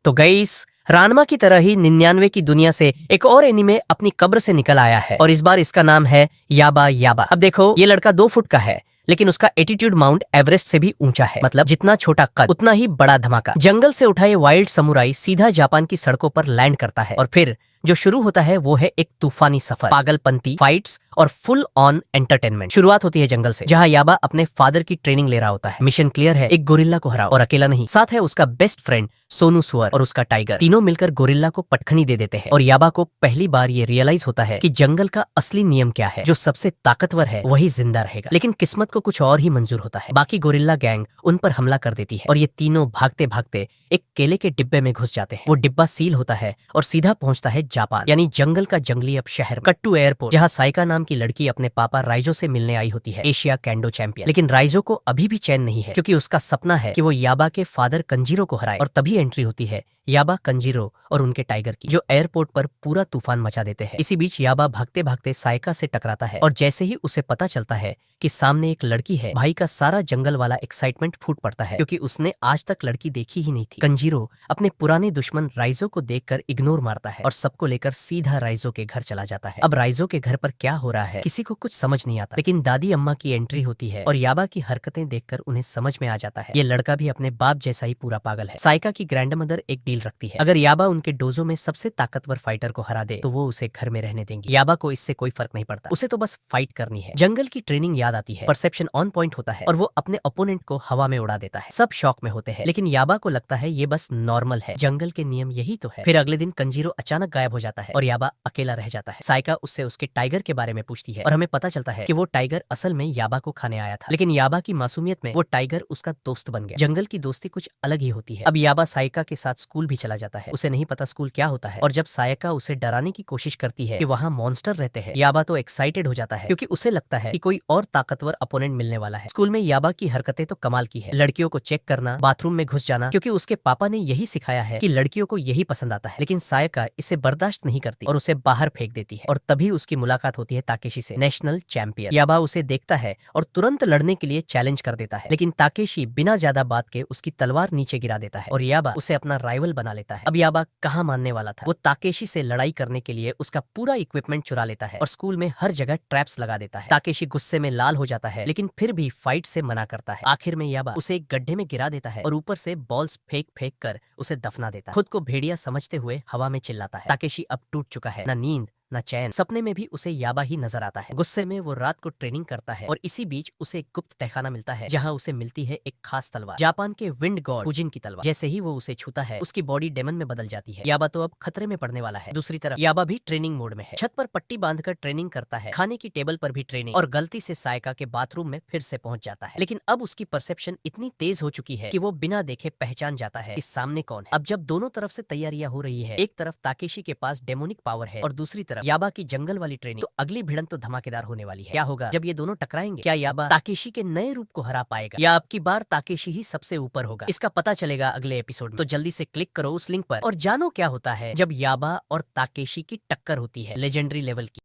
तो गाइस, रानमा की तरह ही 99 की दुनिया से एक और एनीमे अपनी कब्र से निकल आया है और इस बार इसका नाम है याबा याबा। अब देखो, ये लड़का 2 फुट का है लेकिन उसका एटीट्यूड माउंट एवरेस्ट से भी ऊंचा है। मतलब जितना छोटा कद उतना ही बड़ा धमाका। जंगल से उठा ये वाइल्ड समुराई सीधा जापान की सड़कों पर लैंड करता है और फिर जो शुरू होता है वो है एक तूफानी सफर, पागलपंती, फाइट्स और फुल ऑन एंटरटेनमेंट। शुरुआत होती है जंगल से, जहाँ याबा अपने फादर की ट्रेनिंग ले रहा होता है। मिशन क्लियर है, एक गोरिल्ला को हराओ, और अकेला नहीं, साथ है उसका बेस्ट फ्रेंड सोनू सुअर और उसका टाइगर। तीनों मिलकर गोरिल्ला को पटखनी दे देते हैं और याबा को पहली बार ये रियलाइज होता है कि जंगल का असली नियम क्या है, जो सबसे ताकतवर है वही जिंदा रहेगा। लेकिन किस्मत को कुछ और ही मंजूर होता है। बाकी गोरिल्ला गैंग उन पर हमला कर देती है और ये तीनों भागते भागते एक केले के डिब्बे में घुस जाते हैं। वो डिब्बा सील होता है और सीधा पहुंचता है जापान, यानी जंगल का जंगली अब शहर। कट टू एयरपोर्ट, जहाँ साइका नाम की लड़की अपने पापा राइजो से मिलने आई होती है, एशिया कैंडो चैंपियन। लेकिन राइजो को अभी भी चैन नहीं है, क्योंकि उसका सपना है कि वो याबा के फादर कंजीरो को हराए। और तभी एंट्री होती है याबा, कंजीरो और उनके टाइगर की, जो एयरपोर्ट पर पूरा तूफान मचा देते हैं। इसी बीच याबा भागते भागते साइका से टकराता है और जैसे ही उसे पता चलता है कि सामने एक लड़की है, भाई का सारा जंगल वाला एक्साइटमेंट फूट पड़ता है, क्योंकि उसने आज तक लड़की देखी ही नहीं थी। कंजीरो अपने पुराने दुश्मन राइजो को देखकर इग्नोर मारता है और सबको लेकर सीधा राइजो के घर चला जाता है। अब राइजो के घर पर क्या हो रहा है किसी को कुछ समझ नहीं आता, लेकिन दादी अम्मा की एंट्री होती है और याबा की हरकतें देखकर उन्हें समझ में आ जाता है ये लड़का भी अपने बाप जैसा ही पूरा पागल है। साइका की ग्रैंडमदर एक डील रखती है, अगर याबा उनके डोजो में सबसे ताकतवर फाइटर को हरा दे तो वो उसे घर में रहने देंगी। याबा को इससे कोई फर्क नहीं पड़ता, उसे तो बस फाइट करनी है। जंगल की ट्रेनिंग याद आती है, परसेप्शन ऑन पॉइंट होता है और वो अपने ओपोनेंट को हवा में उड़ा देता है। सब शॉक में होते हैं, लेकिन याबा को लगता है ये बस नॉर्मल है, जंगल के नियम यही तो है। फिर अगले दिन कंजीरो अचानक गायब हो जाता है और याबा अकेला रह जाता है। साइका उससे उसके टाइगर के बारे में पूछती है और हमें पता चलता है कि वो टाइगर असल में याबा को खाने आया था, लेकिन याबा की मासूमियत में वो टाइगर उसका दोस्त बन गया। जंगल की दोस्ती कुछ अलग ही होती है। अब याबा साइका के साथ स्कूल भी चला जाता है, उसे नहीं पता स्कूल क्या होता है। और जब साइका उसे डराने की कोशिश करती है कि वहाँ मॉन्स्टर रहते हैं, याबा तो एक्साइटेड हो जाता है, क्योंकि उसे लगता है कि कोई और ताकतवर अपोनेंट मिलने वाला है। स्कूल में याबा की हरकतें तो कमाल की है, लड़कियों को चेक करना, बाथरूम में घुस जाना, क्योंकि उसके पापा ने यही सिखाया है कि लड़कियों को यही पसंद आता है। लेकिन सायका इसे बर्दाश्त नहीं करती और उसे बाहर फेंक देती है। और तभी उसकी मुलाकात होती है ताकेशी से, नेशनल चैंपियन। याबा उसे देखता है और तुरंत लड़ने के लिए चैलेंज कर देता है, लेकिन ताकेशी बिना ज्यादा बात के उसकी तलवार नीचे गिरा देता है और याबा उसे अपना राइवल बना लेता है। अब याबा कहाँ मानने वाला था, वो ताकेशी से लड़ाई करने के लिए उसका पूरा इक्विपमेंट चुरा लेता है और स्कूल में हर जगह ट्रैप्स लगा देता है। ताकेशी गुस्से में लाल हो जाता है, लेकिन फिर भी फाइट से मना करता है। आखिर में याबा उसे एक गड्ढे में गिरा देता है और ऊपर से बॉल्स फेंक फेंक कर उसे दफना देता है। खुद को भेड़िया समझते हुए हवा में चिल्लाता है। ताकेशी अब टूट चुका है, ना नींद ना चैन, सपने में भी उसे याबा ही नजर आता है। गुस्से में वो रात को ट्रेनिंग करता है और इसी बीच उसे एक गुप्त तहखाना मिलता है, जहाँ उसे मिलती है एक खास तलवार, जापान के विंड गॉड फुजिन की तलवार। जैसे ही वो उसे छूता है उसकी बॉडी डेमन में बदल जाती है। याबा तो अब खतरे में पड़ने वाला है। दूसरी तरफ याबा भी ट्रेनिंग मोड में है, छत पर पट्टी बांधकर ट्रेनिंग करता है, खाने की टेबल पर भी ट्रेनिंग, और गलती से सायका के बाथरूम में फिर से पहुंच जाता है। लेकिन अब उसकी परसेप्शन इतनी तेज हो चुकी है कि वो बिना देखे पहचान जाता है कि सामने कौन है। अब जब दोनों तरफ से तैयारियां हो रही है, एक तरफ ताकेशी के पास डेमोनिक पावर है और दूसरी तरफ याबा की जंगल वाली ट्रेनिंग, तो अगली भिड़ंत तो धमाकेदार होने वाली है। क्या होगा जब ये दोनों टकराएंगे? क्या याबा ताकेशी के नए रूप को हरा पाएगा या अब की बार ताकेशी ही सबसे ऊपर होगा? इसका पता चलेगा अगले एपिसोड में, तो जल्दी से क्लिक करो उस लिंक पर और जानो क्या होता है जब याबा और ताकेशी की टक्कर होती है लेजेंडरी लेवल की।